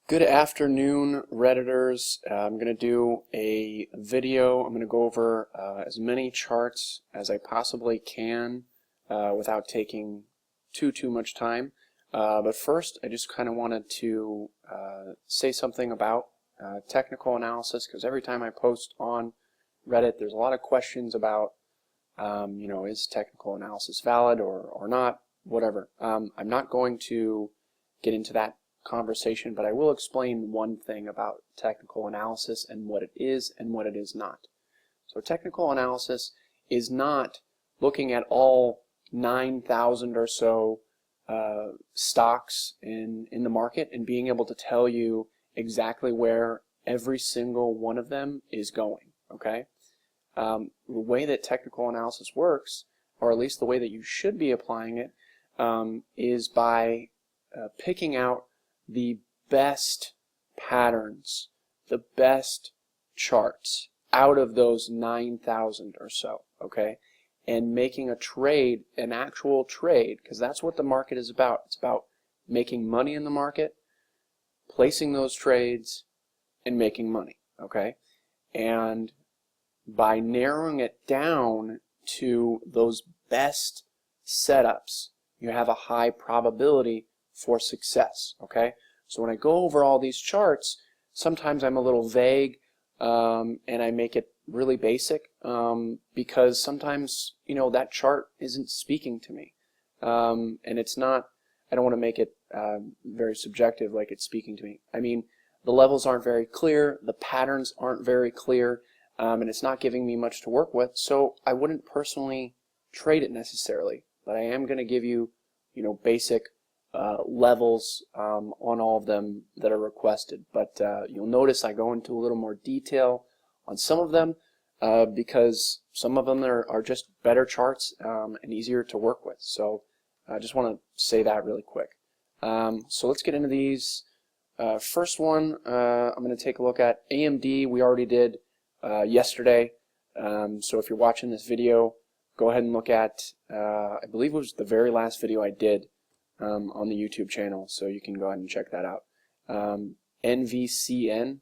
Good afternoon, Redditors. I'm going to do a video. I'm going to go over as many charts as I possibly can without taking too much time. But first, I just kind of wanted to say something about technical analysis, because every time I post on Reddit, there's a lot of questions about, is technical analysis valid or not, whatever. I'm not going to get into that conversation, but I will explain one thing about technical analysis and what it is and what it is not. So technical analysis is not looking at all 9,000 or so stocks in the market and being able to tell you exactly where every single one of them is going. Okay, the way that technical analysis works, or at least the way that you should be applying it, is by picking out the best patterns, the best charts out of those 9,000 or so, okay? And making a trade, an actual trade, because that's what the market is about. It's about making money in the market, placing those trades, and making money, okay? And by narrowing it down to those best setups, you have a high probability for success, okay? So when I go over all these charts, sometimes I'm a little vague and I make it really basic because sometimes, that chart isn't speaking to me. And it's not, I don't want to make it very subjective like it's speaking to me. I mean, the levels aren't very clear, the patterns aren't very clear, and it's not giving me much to work with, so I wouldn't personally trade it necessarily. But I am going to give you, basic levels on all of them that are requested. But you'll notice I go into a little more detail on some of them because some of them are just better charts and easier to work with. So I just want to say that really quick. So let's get into these. First one, I'm going to take a look at AMD. We already did yesterday. So if you're watching this video, go ahead and look at, I believe it was the very last video I did on the YouTube channel, so you can go ahead and check that out. NVCN.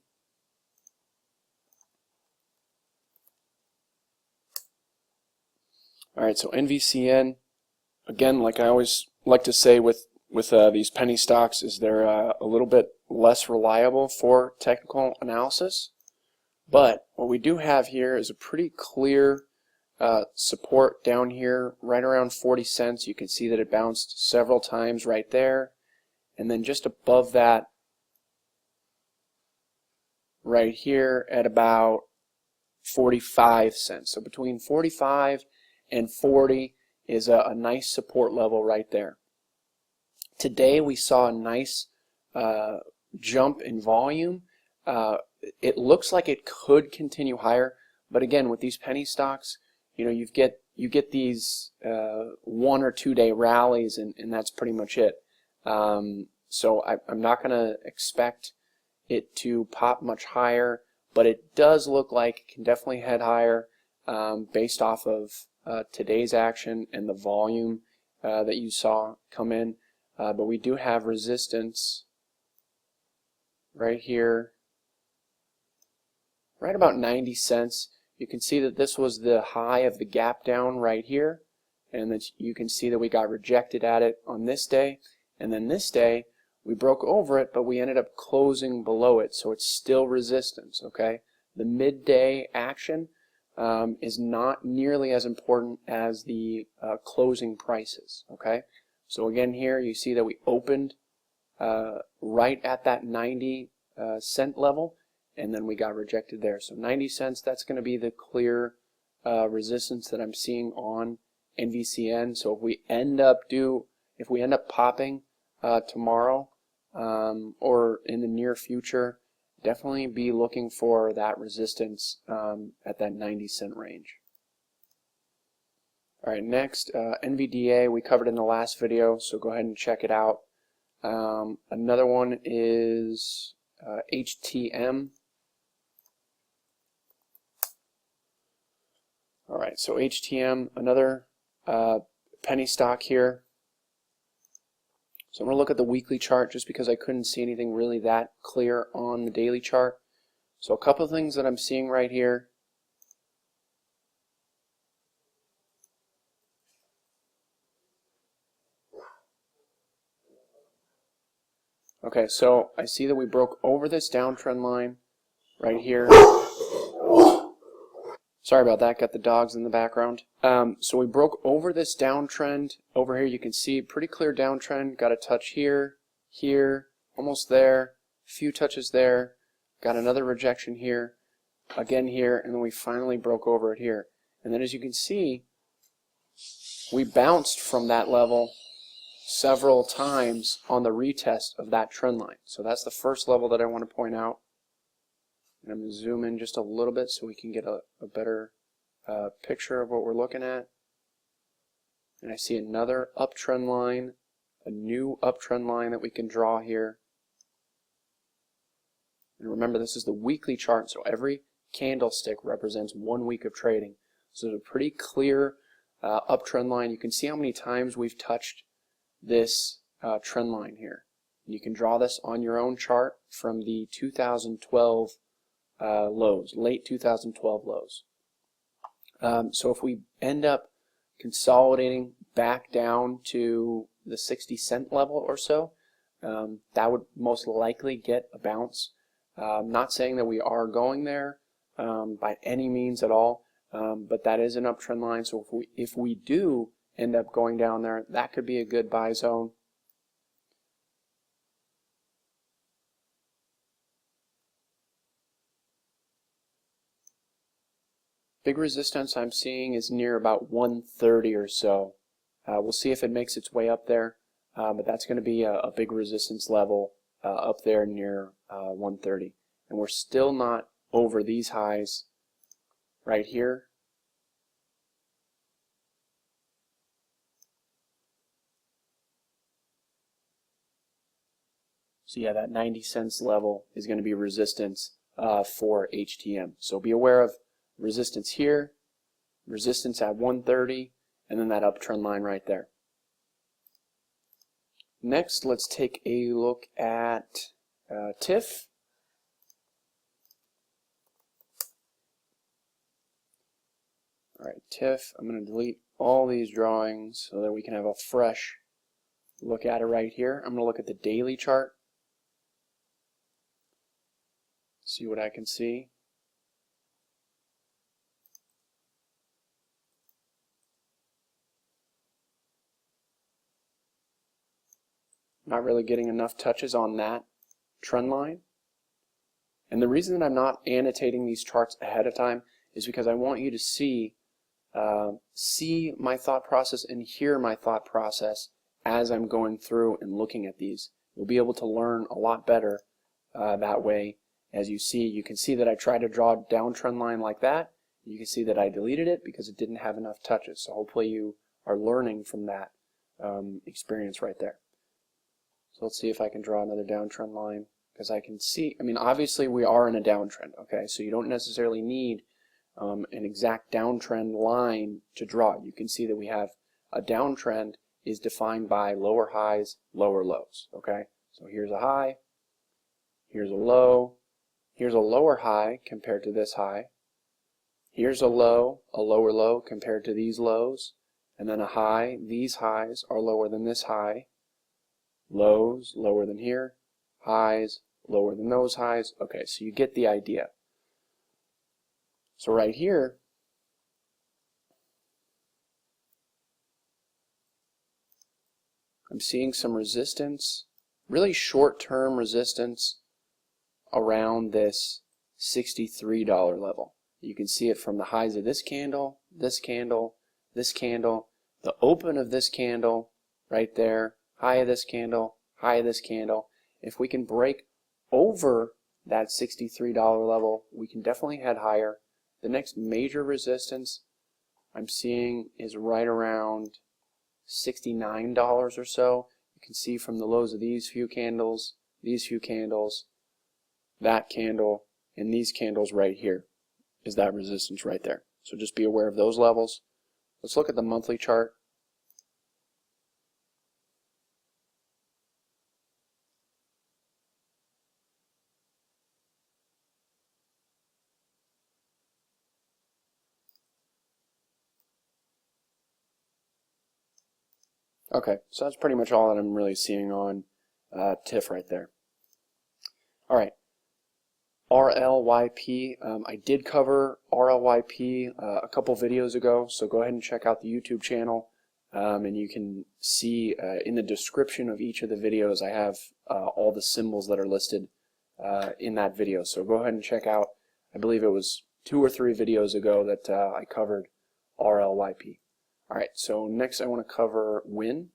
Alright, so NVCN, again, like I always like to say with these penny stocks, is they're a little bit less reliable for technical analysis. But what we do have here is a pretty clear support down here right around 40 cents. You can see that it bounced several times right there, and then just above that right here at about 45 cents. So between 45 and 40 is a nice support level right there. Today we saw a nice jump in volume. It looks like it could continue higher, but again, with these penny stocks, you get these 1 or 2 day rallies, and that's pretty much it. So I'm not going to expect it to pop much higher, but it does look like it can definitely head higher based off of today's action and the volume that you saw come in. But we do have resistance right here, right about 90 cents. You can see that this was the high of the gap down right here, and that you can see that we got rejected at it on this day, and then this day we broke over it, but we ended up closing below it, so it's still resistance. Okay, the midday action is not nearly as important as the closing prices. Okay, so again here you see that we opened right at that 90 cent level, and then we got rejected there. So 90 cents, that's going to be the clear resistance that I'm seeing on NVCN. So if we end up popping tomorrow or in the near future, definitely be looking for that resistance at that 90 cent range. All right, next, NVDA we covered in the last video, so go ahead and check it out. Another one is HTM. Alright, so HTM, another penny stock here. So I'm going to look at the weekly chart just because I couldn't see anything really that clear on the daily chart. So a couple of things that I'm seeing right here. Okay, so I see that we broke over this downtrend line right here. Sorry about that, got the dogs in the background. So we broke over this downtrend. Over here you can see pretty clear downtrend. Got a touch here, here, almost there, a few touches there. Got another rejection here, again here, and then we finally broke over it here. And then as you can see, we bounced from that level several times on the retest of that trend line. So that's the first level that I want to point out. And I'm going to zoom in just a little bit so we can get a better picture of what we're looking at. And I see another uptrend line, a new uptrend line that we can draw here. And remember, this is the weekly chart, so every candlestick represents 1 week of trading. So it's a pretty clear uptrend line. You can see how many times we've touched this trend line here. And you can draw this on your own chart from the 2012 lows, late 2012 lows. So if we end up consolidating back down to the 60-cent level or so, that would most likely get a bounce. Not saying that we are going there by any means at all, but that is an uptrend line. So if we do end up going down there, that could be a good buy zone. Big resistance I'm seeing is near about 130 or so. We'll see if it makes its way up there, but that's going to be a big resistance level up there near 130. And we're still not over these highs right here. So yeah, that 90 cents level is going to be resistance for HTM. So be aware of resistance here, resistance at 130, and then that uptrend line right there. Next, let's take a look at TIF. Alright, TIF, I'm going to delete all these drawings so that we can have a fresh look at it right here. I'm going to look at the daily chart, see what I can see. Not really getting enough touches on that trend line. And the reason that I'm not annotating these charts ahead of time is because I want you to see my thought process and hear my thought process as I'm going through and looking at these. You'll be able to learn a lot better that way. As you see, you can see that I tried to draw a downtrend line like that. You can see that I deleted it because it didn't have enough touches. So hopefully you are learning from that experience right there. So let's see if I can draw another downtrend line, because I can see, I mean, obviously we are in a downtrend, okay? So you don't necessarily need an exact downtrend line to draw. You can see that we have a downtrend is defined by lower highs, lower lows, okay? So here's a high, here's a low, here's a lower high compared to this high, here's a lower low compared to these lows, and then a high. These highs are lower than this high, lows lower than here, highs lower than those highs. Okay, so you get the idea. So right here, I'm seeing some resistance, really short-term resistance around this $63 level. You can see it from the highs of this candle, this candle, this candle, the open of this candle right there, high of this candle, high of this candle. If we can break over that $63 level, we can definitely head higher. The next major resistance I'm seeing is right around $69 or so. You can see from the lows of these few candles, that candle, and these candles right here is that resistance right there. So just be aware of those levels. Let's look at the monthly chart. Okay, so that's pretty much all that I'm really seeing on TIF right there. All right, RLYP. I did cover RLYP a couple videos ago, so go ahead and check out the YouTube channel, and you can see in the description of each of the videos I have all the symbols that are listed in that video. So go ahead and check out, I believe it was 2 or 3 videos ago that I covered RLYP. Alright, so next I want to cover WYNN.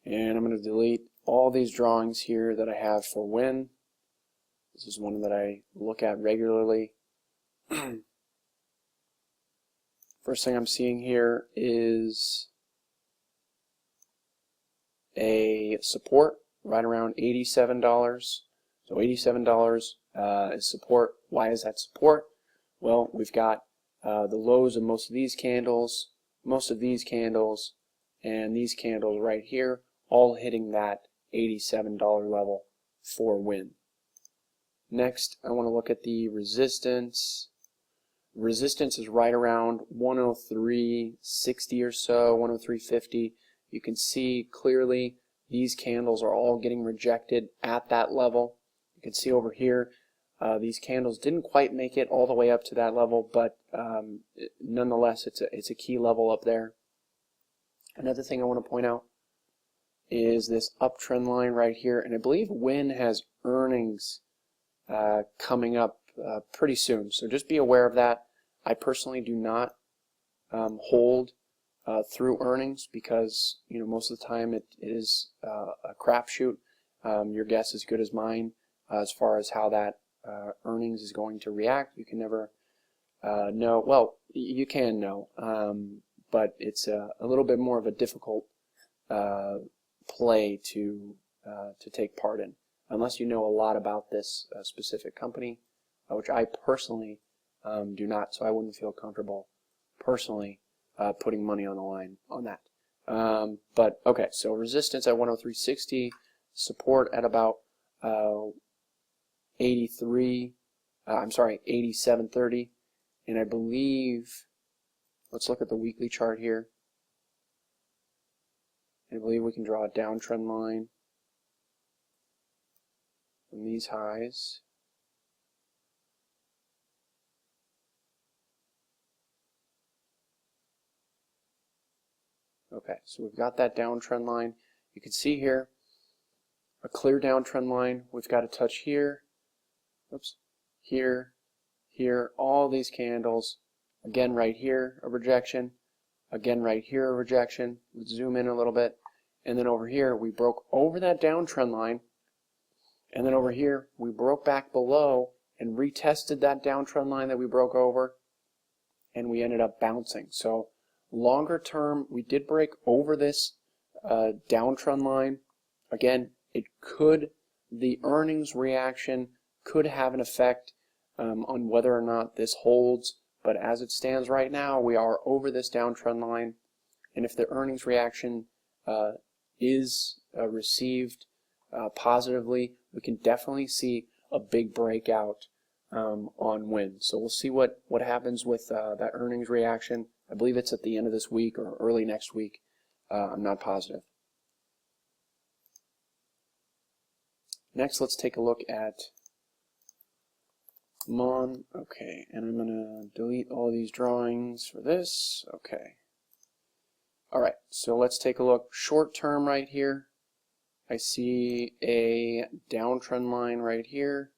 And I'm going to delete all these drawings here that I have for WYNN. This is one that I look at regularly. First thing I'm seeing here is a support right around $87. So $87 is support. Why is that support? Well, we've got the lows of most of these candles, and these candles right here, all hitting that $87 level for WYNN. Next, I want to look at the resistance. Resistance is right around 103.60 or so, 103.50. You can see clearly these candles are all getting rejected at that level. You can see over here these candles didn't quite make it all the way up to that level, but nonetheless it's a key level up there. Another thing I want to point out is this uptrend line right here, and I believe WYNN has earnings coming up pretty soon, so just be aware of that. I personally do not hold through earnings because most of the time it is a crapshoot. Your guess is as good as mine as far as how that earnings is going to react. You can never know. Well, you can know, but it's a little bit more of a difficult play to take part in, unless you know a lot about this specific company, which I personally do not, so I wouldn't feel comfortable personally putting money on the line on that. But okay, so resistance at 103.60, support at about 87.30, and I believe, let's look at the weekly chart here. I believe we can draw a downtrend line from these highs. Okay, so we've got that downtrend line. You can see here a clear downtrend line. We've got a touch here, oops, here, here, all these candles. Again right here, a rejection. Again right here, a rejection. Let's zoom in a little bit. And then over here, we broke over that downtrend line. And then over here, we broke back below and retested that downtrend line that we broke over. And we ended up bouncing. So longer term, we did break over this downtrend line. Again, the earnings reaction could have an effect on whether or not this holds. But as it stands right now, we are over this downtrend line. And if the earnings reaction is received positively, we can definitely see a big breakout on WYNN. So we'll see what happens with that earnings reaction. I believe it's at the end of this week or early next week. I'm not positive. Next, let's take a look at MON. Okay, and I'm going to delete all these drawings for this. Okay. Alright, so let's take a look. Short term right here. I see a downtrend line right here.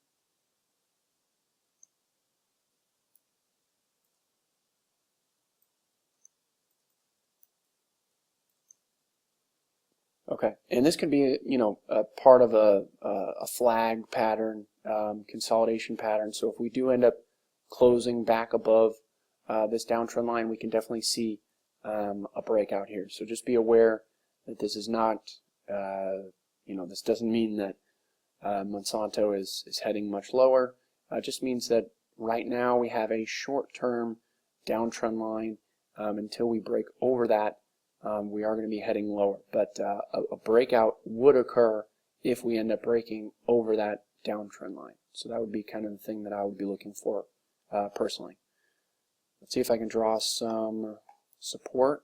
Okay, and this could be, a part of a flag pattern, consolidation pattern. So if we do end up closing back above this downtrend line, we can definitely see a breakout here. So just be aware that this is not, this doesn't mean that Monsanto is heading much lower. It just means that right now we have a short-term downtrend line. Until we break over that, we are going to be heading lower, but a breakout would occur if we end up breaking over that downtrend line. So that would be kind of the thing that I would be looking for personally. Let's see if I can draw some support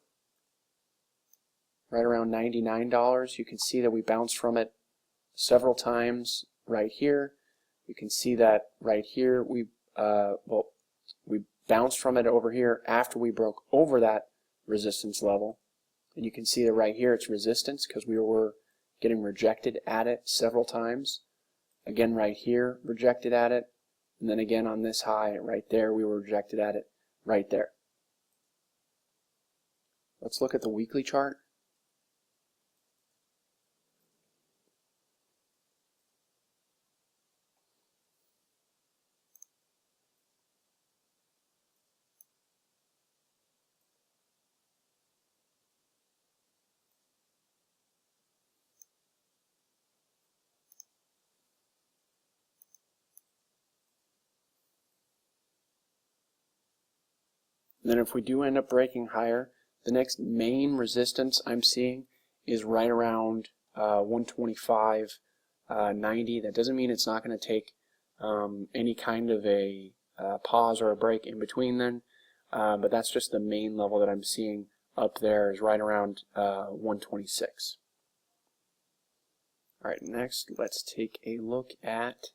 right around $99. You can see that we bounced from it several times right here. You can see that right here we bounced from it over here after we broke over that resistance level. And you can see that right here it's resistance because we were getting rejected at it several times. Again right here rejected at it, and then again on this high right there we were rejected at it right there. Let's look at the weekly chart. And then if we do end up breaking higher, the next main resistance I'm seeing is right around 125.90. That doesn't mean it's not going to take any kind of a pause or a break in between then, but that's just the main level that I'm seeing up there is right around 126. Alright, next let's take a look at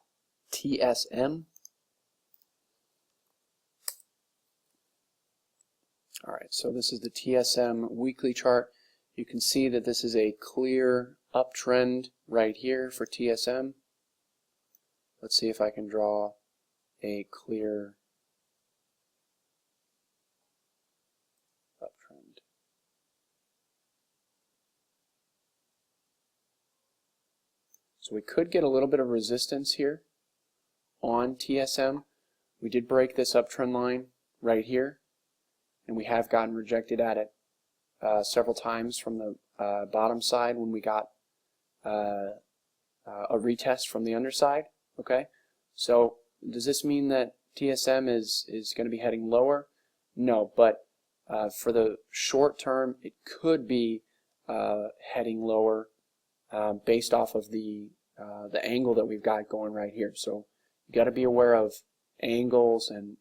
TSM. Alright, so this is the TSM weekly chart. You can see that this is a clear uptrend right here for TSM. Let's see if I can draw a clear uptrend. So we could get a little bit of resistance here on TSM. We did break this uptrend line right here, and we have gotten rejected at it several times from the bottom side when we got a retest from the underside. Okay, so does this mean that TSM is going to be heading lower? No, but for the short term it could be heading lower based off of the angle that we've got going right here. So you got to be aware of angles and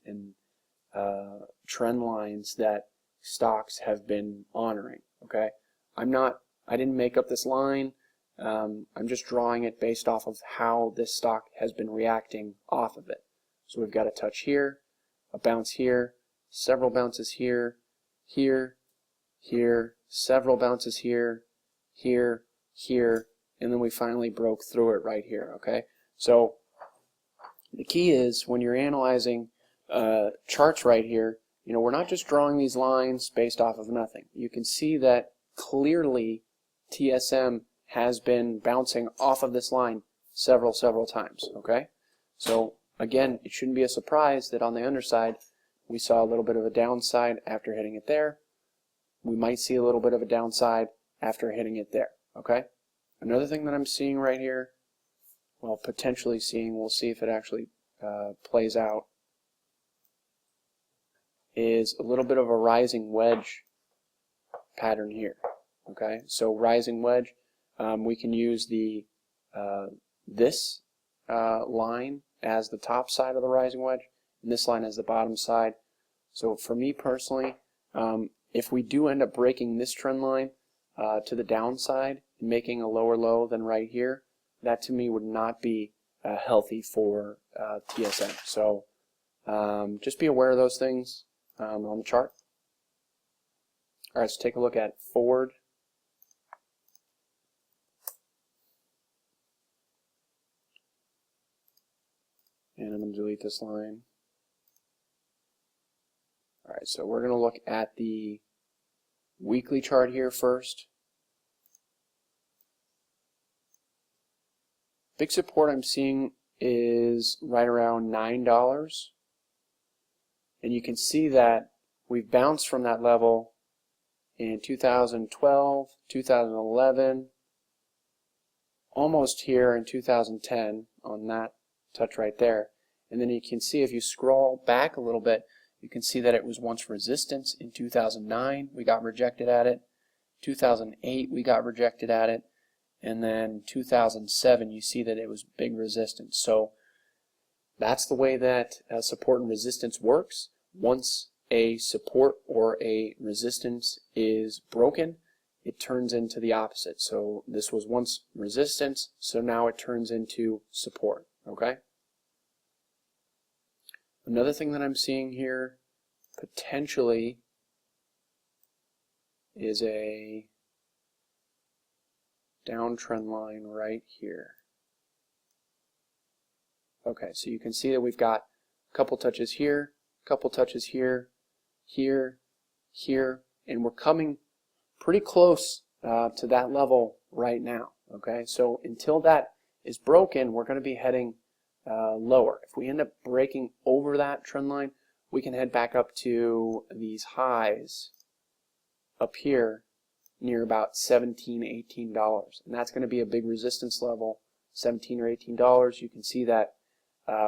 trend lines that stocks have been honoring. Okay, I didn't make up this line. I'm just drawing it based off of how this stock has been reacting off of it. So we've got a touch here, a bounce here, several bounces here, here, here, several bounces here, here, here, and then we finally broke through it right here. Okay, so the key is when you're analyzing charts right here, you know, we're not just drawing these lines based off of nothing. You can see that clearly TSM has been bouncing off of this line several times. Okay, so again, it shouldn't be a surprise that on the underside we saw a little bit of a downside after hitting it there. We might see a little bit of a downside after hitting it there. Okay, another thing that I'm seeing right here, well, potentially seeing, we'll see if it actually plays out, is a little bit of a rising wedge pattern here. Okay, so rising wedge, we can use the this line as the top side of the rising wedge, and this line as the bottom side. So for me personally, if we do end up breaking this trend line to the downside and making a lower low than right here, that to me would not be healthy for TSM. So just be aware of those things on the chart. All right, let's take a look at forward. And I'm going to delete this line. All right, so we're going to look at the weekly chart here first. Big support I'm seeing is right around $9. And you can see that we've bounced from that level in 2012, 2011, almost here in 2010 on that touch right there. And then you can see if you scroll back a little bit, you can see that it was once resistance in 2009. We got rejected at it. 2008 we got rejected at it. And then 2007 you see that it was big resistance. So that's the way that support and resistance works. Once a support or a resistance is broken, it turns into the opposite. So this was once resistance, so now it turns into support. Okay? Another thing that I'm seeing here potentially is a downtrend line right here. Okay, so you can see that we've got a couple touches here, a couple touches here, here, here, and we're coming pretty close to that level right now. Okay, so until that is broken, we're going to be heading lower. If we end up breaking over that trend line, we can head back up to these highs up here near about $17, $18, and that's going to be a big resistance level, $17 or $18. You can see that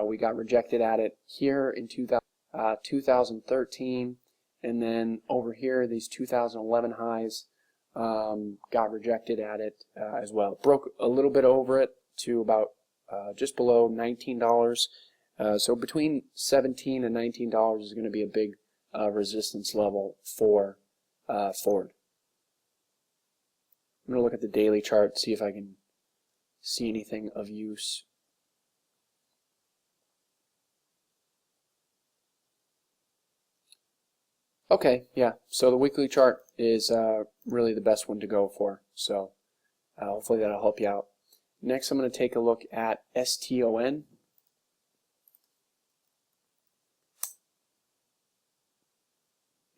we got rejected at it here in 2013, and then over here these 2011 highs got rejected at it as well. Broke a little bit over it to about just below $19. So between $17 and $19 is going to be a big resistance level for Ford. I'm going to look at the daily chart, see if I can see anything of use. Okay, yeah, so the weekly chart is really the best one to go for, so hopefully that'll help you out. Next, I'm going to take a look at STON.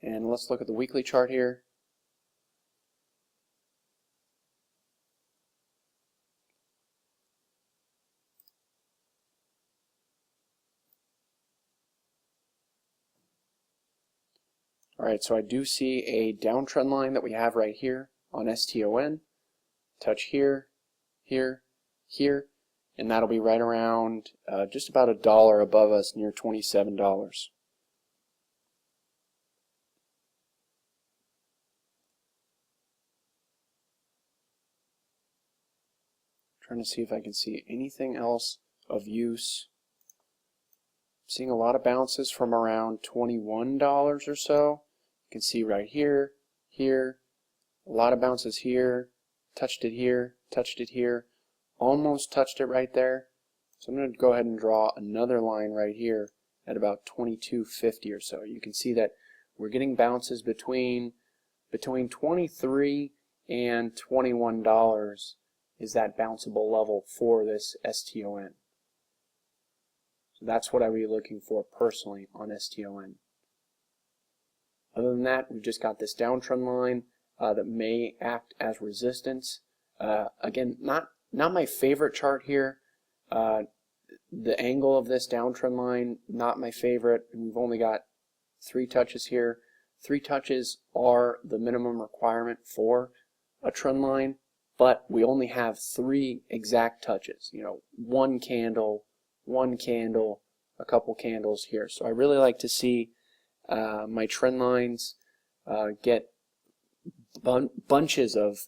And let's look at the weekly chart here. Alright, so I do see a downtrend line that we have right here on STON. Touch here, here, here, and that'll be right around just about $1 above us, near $27. Trying to see if I can see anything else of use. Seeing a lot of bounces from around $21 or so. You can see right here, here, a lot of bounces here, touched it here, almost touched it right there. So I'm going to go ahead and draw another line right here at about $22.50 or so. You can see that we're getting bounces between $23 and $21 is that bounceable level for this STON. So that's what I would be looking for personally on STON. Other than that, we've just got this downtrend line that may act as resistance. Again, not my favorite chart here. The angle of this downtrend line, not my favorite. We've only got 3 touches here. 3 touches are the minimum requirement for a trend line, but we only have 3 exact touches. You know, one candle, a couple candles here. So I really like to see my trend lines get bunches of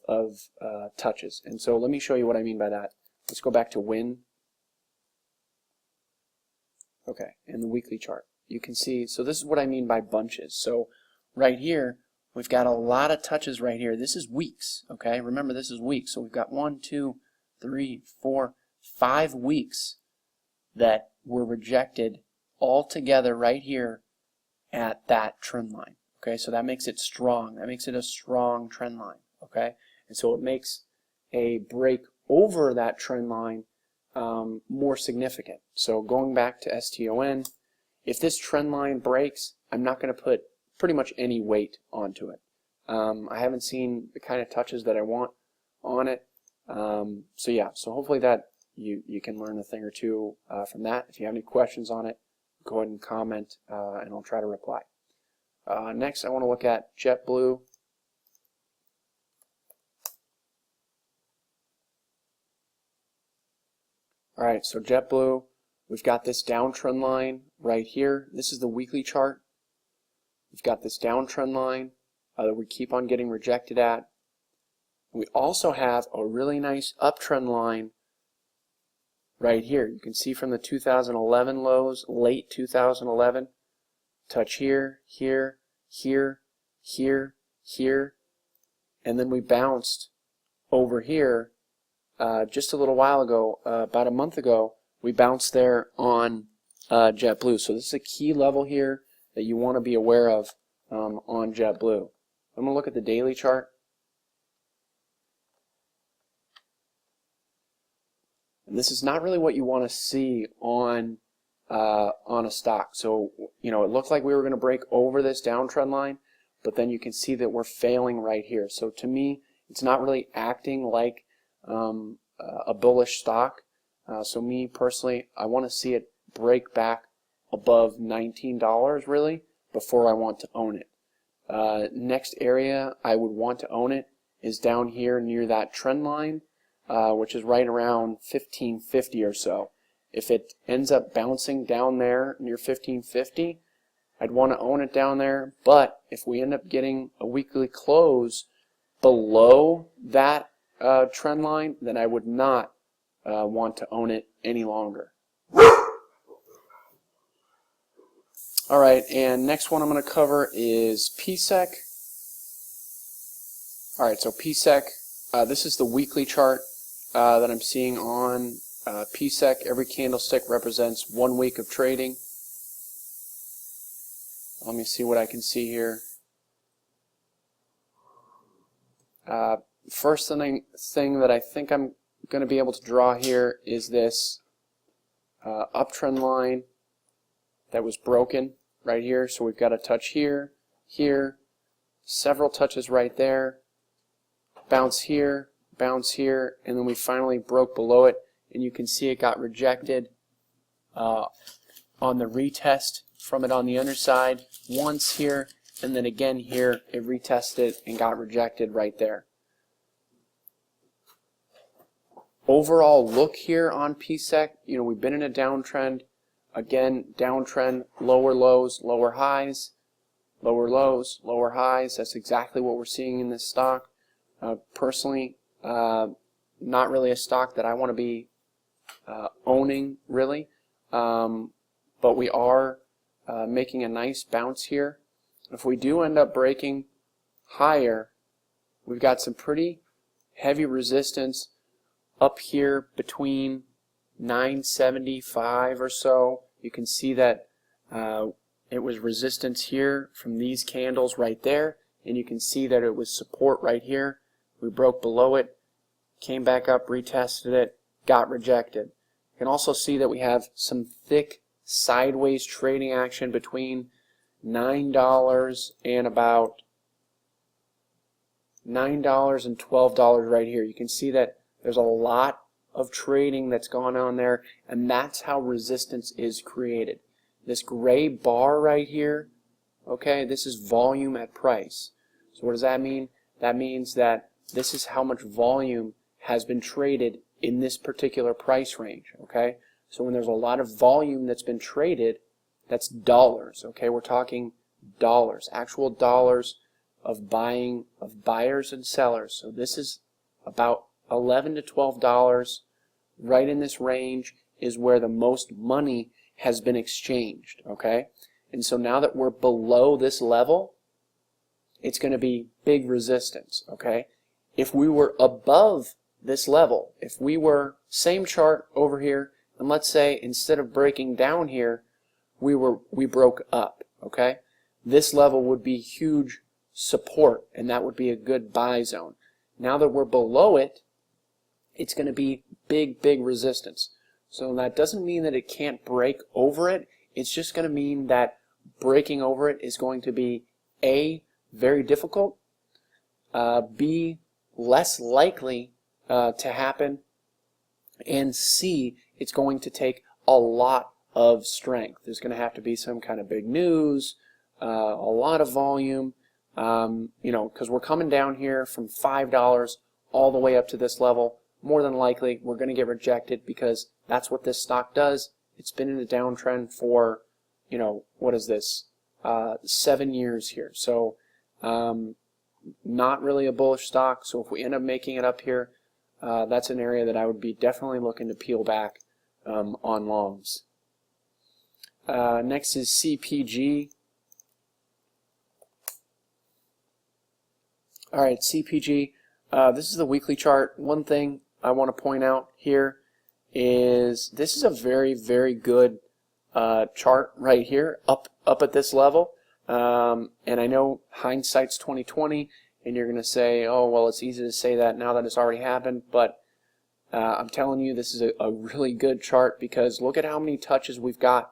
touches. And so let me show you what I mean by that. Let's go back to WYNN. Okay, and the weekly chart. You can see, so this is what I mean by bunches. So right here, we've got a lot of touches right here. This is weeks, okay? Remember, this is weeks. So we've got 1, 2, 3, 4, 5 weeks that were rejected all together right here at that trend line. Okay, so that makes it strong. That makes it a strong trend line. Okay, and so it makes a break over that trend line more significant. So going back to STON, if this trend line breaks, I'm not going to put pretty much any weight onto it. I haven't seen the kind of touches that I want on it. So yeah, so hopefully that you can learn a thing or two from that. If you have any questions on it, go ahead and comment and I'll try to reply. Next, I want to look at JetBlue. Alright, so JetBlue, we've got this downtrend line right here. This is the weekly chart. We've got this downtrend line that we keep on getting rejected at. We also have a really nice uptrend line right here. You can see from the 2011 lows, late 2011, touch here, here, here, here, here, and then we bounced over here just a little while ago, about a month ago. We bounced there on JetBlue. So this is a key level here that you want to be aware of on JetBlue. I'm going to look at the daily chart. And this is not really what you want to see on a stock. So, you know, it looked like we were going to break over this downtrend line, but then you can see that we're failing right here. So to me, it's not really acting like a bullish stock. So me personally, I want to see it break back above $19 really before I want to own it. Next area I would want to own it is down here near that trend line, which is right around 1550 or so. If it ends up bouncing down there near 1550, I'd want to own it down there. But if we end up getting a weekly close below that trend line, then I would not want to own it any longer. Alright, and next one I'm going to cover is PSEC. Alright, so PSEC, this is the weekly chart that I'm seeing on PSEC. Every candlestick represents 1 week of trading. Let me see what I can see here. First thing that I think I'm going to be able to draw here is this uptrend line that was broken right here. So we've got a touch here, here, several touches right there, bounce here, and then we finally broke below it, and you can see it got rejected on the retest from it on the underside once here, and then again here it retested and got rejected right there. Overall look here on PSEC, you know, we've been in a downtrend. Again, downtrend, lower lows, lower highs, lower lows, lower highs. That's exactly what we're seeing in this stock. Personally, not really a stock that I want to be owning, really. But we are making a nice bounce here. If we do end up breaking higher, we've got some pretty heavy resistance up here between 975 or so. You can see that it was resistance here from these candles right there, and you can see that it was support right here. We broke below it, came back up, retested it, got rejected. You can also see that we have some thick sideways trading action between $9 and about $9 and $12 right here. You can see that there's a lot of trading that's gone on there, and that's how resistance is created. This gray bar right here, okay, this is volume at price. So what does that mean? That means that this is how much volume has been traded in this particular price range, okay? So when there's a lot of volume that's been traded, that's dollars, okay? We're talking dollars, actual dollars of buying, of buyers and sellers. So this is about $11 to $12. Right in this range is where the most money has been exchanged, okay? And so now that we're below this level, it's going to be big resistance, okay? If we were above this level, if we were same chart over here, and let's say instead of breaking down here, we broke up, okay? This level would be huge support, and that would be a good buy zone. Now that we're below it, it's going to be big resistance. So that doesn't mean that it can't break over it. It's just going to mean that breaking over it is going to be A, very difficult, B, less likely to happen, and C, it's going to take a lot of strength. There's going to have to be some kind of big news, a lot of volume, you know, because we're coming down here from $5 all the way up to this level. More than likely, we're going to get rejected because that's what this stock does. It's been in a downtrend for, you know, what is this, 7 years here. So not really a bullish stock. So if we end up making it up here, that's an area that I would be definitely looking to peel back on longs. Next is CPG. All right, CPG. This is the weekly chart. One thing I want to point out here is this is a very, very good chart right here, up at this level. And I know hindsight's 20/20, and you're going to say, oh, well, it's easy to say that now that it's already happened, but I'm telling you, this is a really good chart because look at how many touches we've got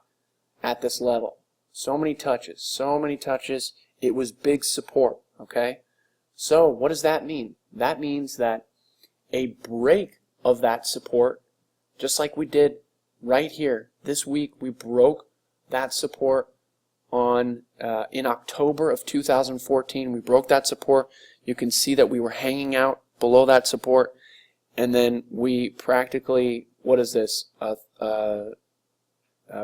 at this level. So many touches, so many touches. It was big support, okay? So what does that mean? That means that a break of that support, just like we did right here this week, we broke that support on in October of 2014. We broke that support. You can see that we were hanging out below that support, and then we practically, what is this?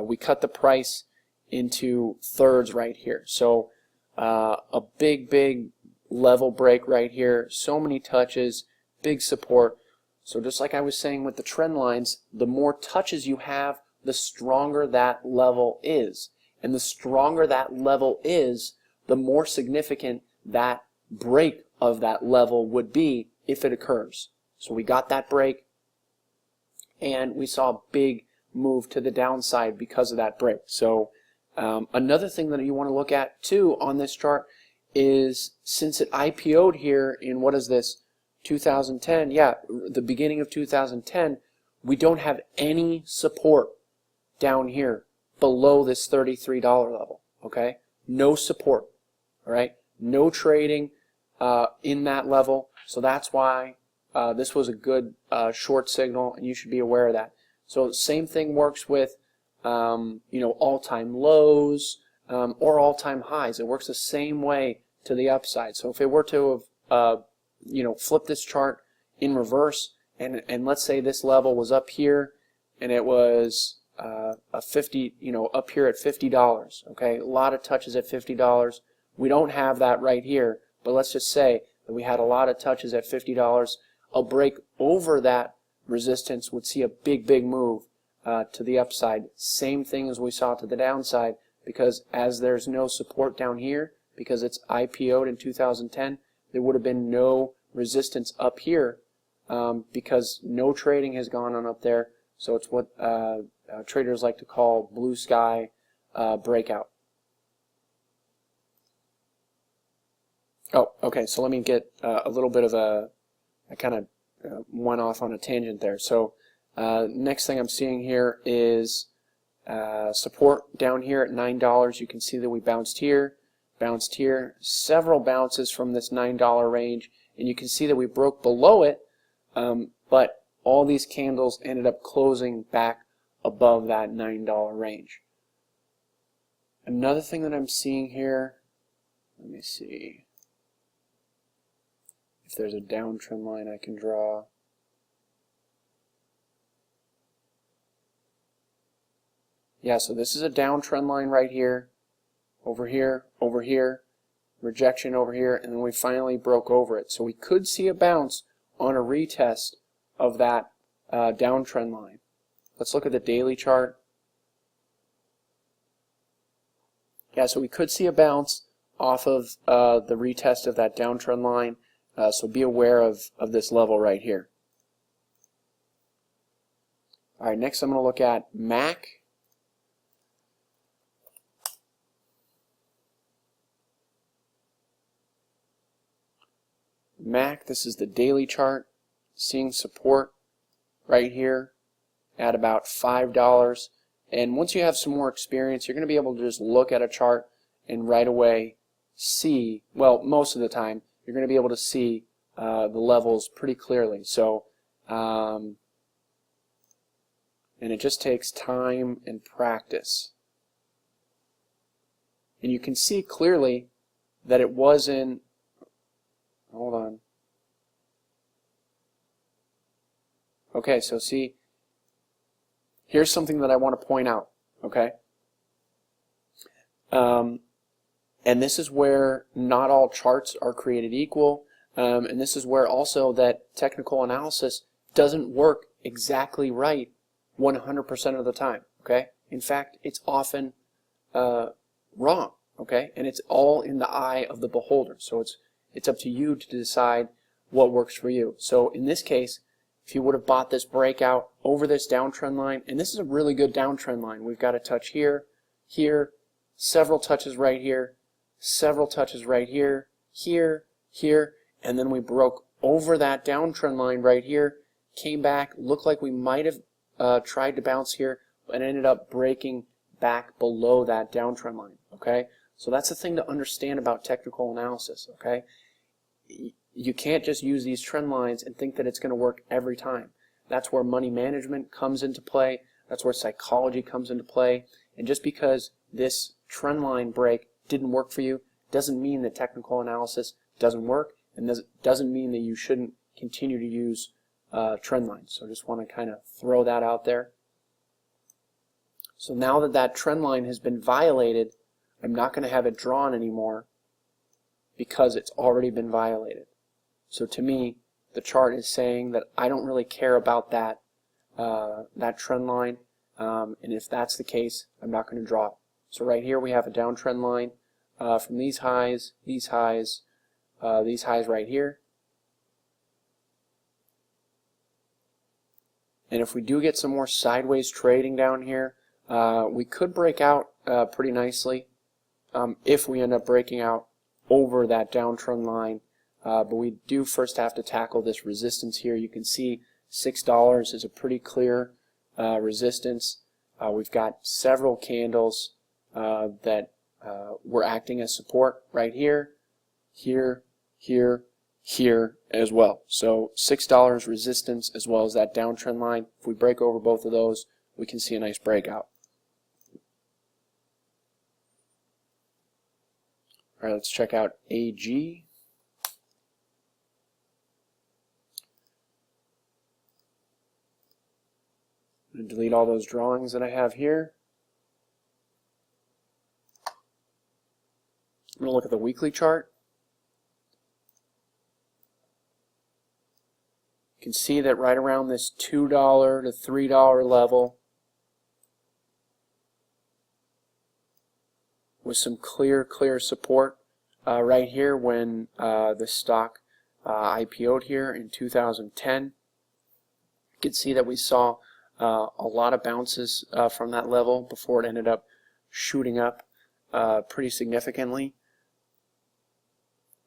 We cut the price into thirds right here. So a big level break right here. So many touches, big support. So just like I was saying with the trend lines, the more touches you have, the stronger that level is. And the stronger that level is, the more significant that break of that level would be if it occurs. So we got that break, and we saw a big move to the downside because of that break. So another thing that you want to look at too on this chart is, since it IPO'd here in, what is this, 2010, yeah, the beginning of 2010, we don't have any support down here below this $33 level, okay? No support, all right? No trading in that level, so that's why this was a good short signal, and you should be aware of that. So same thing works with all-time lows or all-time highs. It works the same way to the upside. So if it were to have flip this chart in reverse, and let's say this level was up here, and it was a 50, up here at $50. Okay, a lot of touches at $50. We don't have that right here, but let's just say that we had a lot of touches at $50. A break over that resistance would see a big move to the upside. Same thing as we saw to the downside, because as there's no support down here, because it's IPO'd in 2010, there would have been no resistance up here because no trading has gone on up there. So it's what traders like to call blue sky breakout. Oh, okay, so let me get a little bit of I kind of went off on a tangent there. So next thing I'm seeing here is support down here at $9. You can see that we bounced here, several bounces from this $9 range, and you can see that we broke below it, but all these candles ended up closing back above that $9 range. Another thing that I'm seeing here, let me see if there's a downtrend line I can draw. Yeah, so this is a downtrend line right here, over here, rejection over here, and then we finally broke over it. So we could see a bounce on a retest of that downtrend line. Let's look at the daily chart. Yeah, so we could see a bounce off of the retest of that downtrend line. So be aware of this level right here. All right, next I'm going to look at MACK. MACK, this is the daily chart, seeing support right here at about $5. And once you have some more experience, you're going to be able to just look at a chart and right away see, well, most of the time, you're going to be able to see the levels pretty clearly. So, and it just takes time and practice. And you can see clearly that it wasn't, hold on. Okay, so see, here's something that I want to point out, okay? And this is where not all charts are created equal, and this is where also that technical analysis doesn't work exactly right 100% of the time, okay? In fact, it's often wrong, okay? And it's all in the eye of the beholder. So It's up to you to decide what works for you. So in this case, if you would have bought this breakout over this downtrend line, and this is a really good downtrend line. We've got a touch here, here, several touches right here, several touches right here, here, here, and then we broke over that downtrend line right here, came back, looked like we might have tried to bounce here, but ended up breaking back below that downtrend line. Okay, so that's the thing to understand about technical analysis. Okay, you can't just use these trend lines and think that it's going to work every time. That's where money management comes into play. That's where psychology comes into play. And just because this trend line break didn't work for you doesn't mean that technical analysis doesn't work, and doesn't mean that you shouldn't continue to use trend lines. So I just want to kind of throw that out there. So now that that trend line has been violated, I'm not going to have it drawn anymore because it's already been violated. So to me, the chart is saying that I don't really care about that trend line, and if that's the case, I'm not going to draw it. So right here we have a downtrend line from these highs right here. And if we do get some more sideways trading down here, we could break out pretty nicely if we end up breaking out over that downtrend line. But we do first have to tackle this resistance here. You can see $6 is a pretty clear resistance. We've got several candles that were acting as support right here, here, here, here as well. So $6 resistance as well as that downtrend line. If we break over both of those, we can see a nice breakout. All right, let's check out AG. I'm going to delete all those drawings that I have here. I'm going to look at the weekly chart. You can see that right around this $2 to $3 level with some clear support right here when the stock IPO'd here in 2010. You can see that we saw a lot of bounces from that level before it ended up shooting up pretty significantly.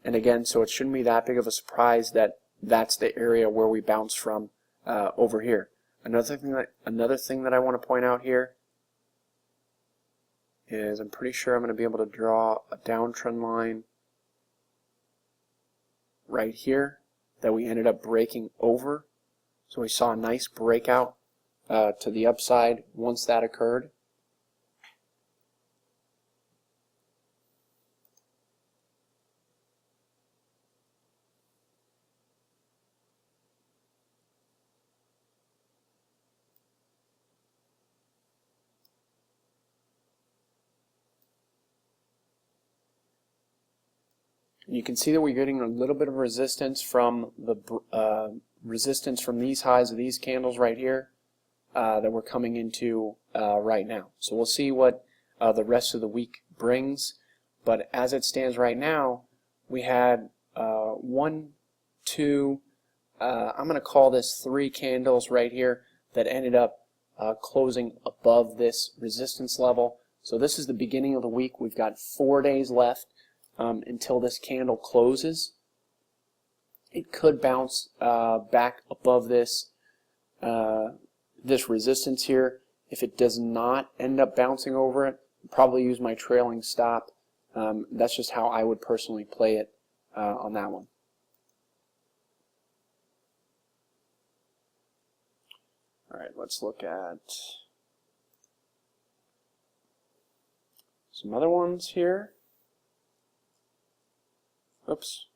And again, so it shouldn't be that big of a surprise that that's the area where we bounce from over here. Another thing that I want to point out here is I'm pretty sure I'm going to be able to draw a downtrend line right here that we ended up breaking over. So we saw a nice breakout to the upside once that occurred. You can see that we're getting a little bit of resistance from the resistance from these highs of these candles right here that we're coming into right now. So we'll see what the rest of the week brings. But as it stands right now, we had one, two, I'm going to call this 3 candles right here that ended up closing above this resistance level. So this is the beginning of the week. We've got 4 days left until this candle closes. It could bounce back above this this resistance here. If it does not end up bouncing over it, I'll probably use my trailing stop. That's just how I would personally play it on that one. All right, let's look at some other ones here. Oops.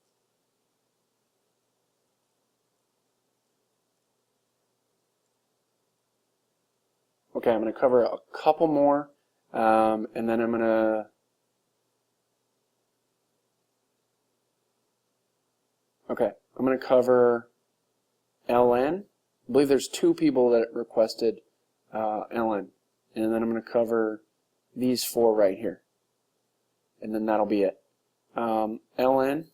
Okay, I'm going to cover a couple more, and then I'm going to cover LN. I believe there's 2 people that requested LN, and then I'm going to cover these 4 right here, and then that'll be it. LN,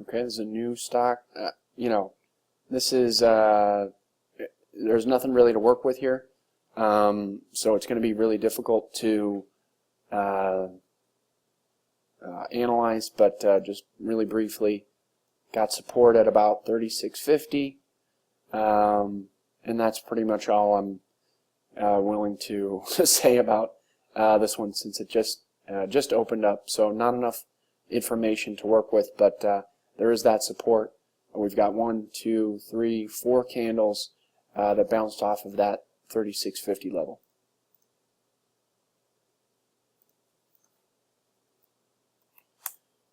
Okay, this is a new stock. You know, this is there's nothing really to work with here, so it's going to be really difficult to analyze. But just really briefly, got support at about 36.50, and that's pretty much all I'm willing to say about this one, since it just opened up. So not enough information to work with, but there is that support. We've got 1, 2, 3, 4 candles that bounced off of that 36.50 level.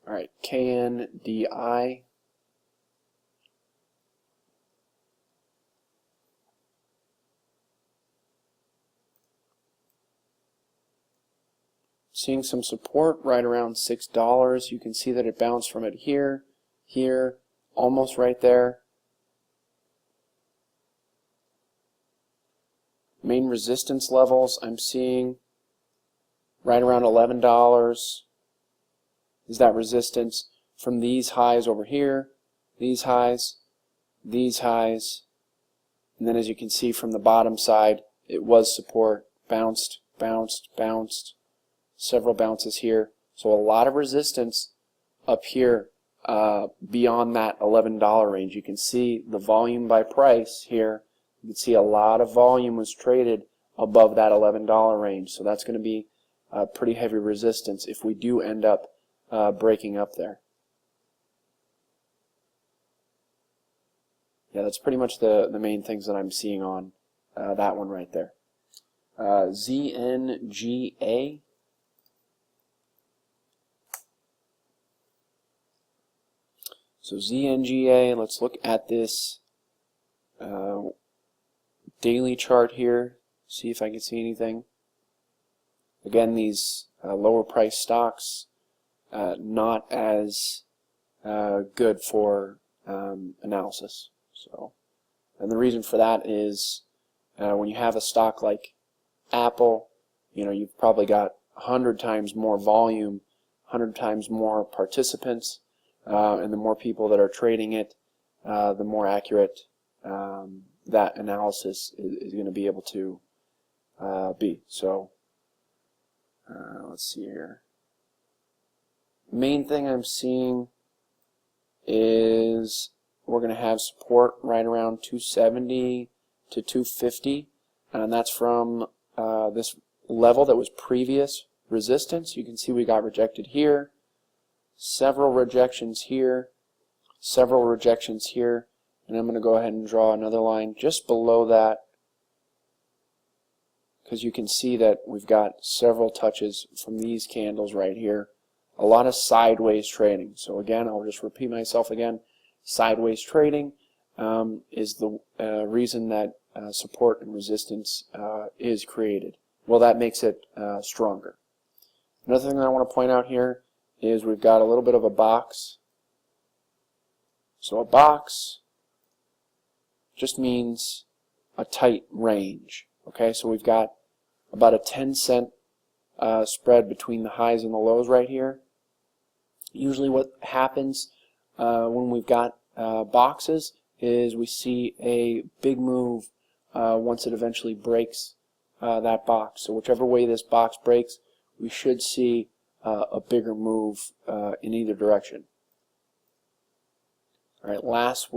All right, KNDI. Seeing some support right around $6. You can see that it bounced from it here, here, almost right there. Main resistance levels I'm seeing right around $11 is that resistance from these highs over here, these highs, and then as you can see from the bottom side, it was support, bounced, bounced, bounced. Several bounces here, so a lot of resistance up here beyond that $11 range. You can see the volume by price here. You can see a lot of volume was traded above that $11 range, so that's going to be pretty heavy resistance if we do end up breaking up there. Yeah, that's pretty much the main things that I'm seeing on that one right there. ZNGA. So ZNGA, let's look at this daily chart here, see if I can see anything. Again, these lower price stocks, not as good for analysis. So, and the reason for that is when you have a stock like Apple, you know, you've probably got 100 times more volume, 100 times more participants. And the more people that are trading it, the more accurate that analysis is going to be able to be. So let's see here. Main thing I'm seeing is we're going to have support right around 270 to 250, and that's from this level that was previous resistance. You can see we got rejected here. Several rejections here, several rejections here, and I'm going to go ahead and draw another line just below that, because you can see that we've got several touches from these candles right here. A lot of sideways trading. So again, I'll just repeat myself again. Sideways trading is the reason that support and resistance is created. Well, that makes it stronger. Another thing that I want to point out here is we've got a little bit of a box. So a box just means a tight range. Okay, so we've got about a 10-cent spread between the highs and the lows right here. Usually what happens when we've got boxes is we see a big move once it eventually breaks that box. So whichever way this box breaks, we should see a bigger move in either direction. All right, last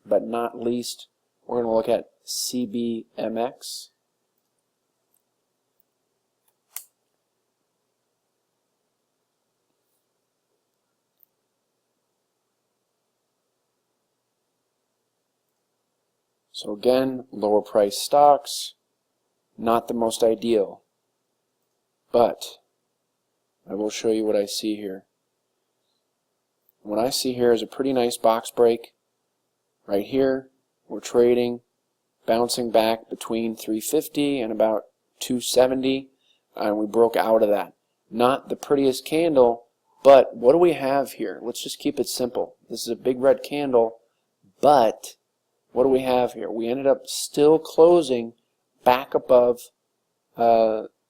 but not least, we're going to look at CBMX. So again, lower price stocks, not the most ideal, but I will show you what I see here. What I see here is a pretty nice box break. Right here, we're trading, bouncing back between 350 and about 270, and we broke out of that. Not the prettiest candle, but what do we have here? Let's just keep it simple. This is a big red candle, but what do we have here? We ended up still closing back above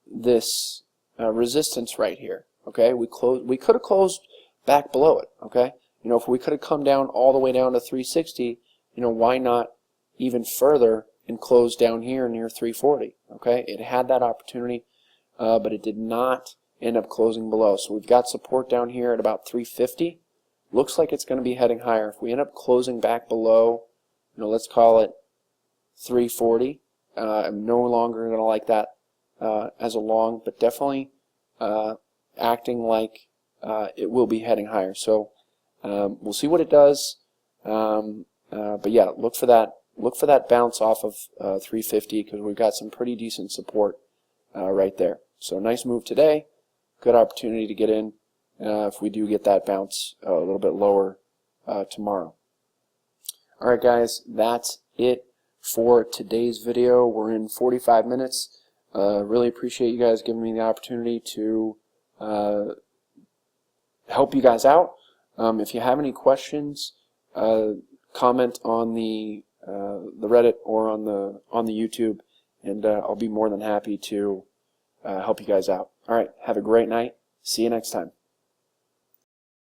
this resistance right here. Okay, we could have closed back below it. Okay, You know, if we could have come down all the way down to 360, you know, why not even further and close down here near 340? Okay, it had that opportunity, but it did not end up closing below. So we've got support down here at about 350. Looks like it's going to be heading higher. If we end up closing back below, you know, let's call it 340. I'm no longer going to like that as a long, but definitely acting like it will be heading higher. So we'll see what it does. But yeah, look for that bounce off of 350 because we've got some pretty decent support right there. So nice move today. Good opportunity to get in if we do get that bounce a little bit lower tomorrow. All right, guys, that's it for today's video. We're in 45 minutes. Really appreciate you guys giving me the opportunity to help you guys out. If you have any questions, comment on the Reddit or on the YouTube, and I'll be more than happy to help you guys out. All right, have a great night. See you next time.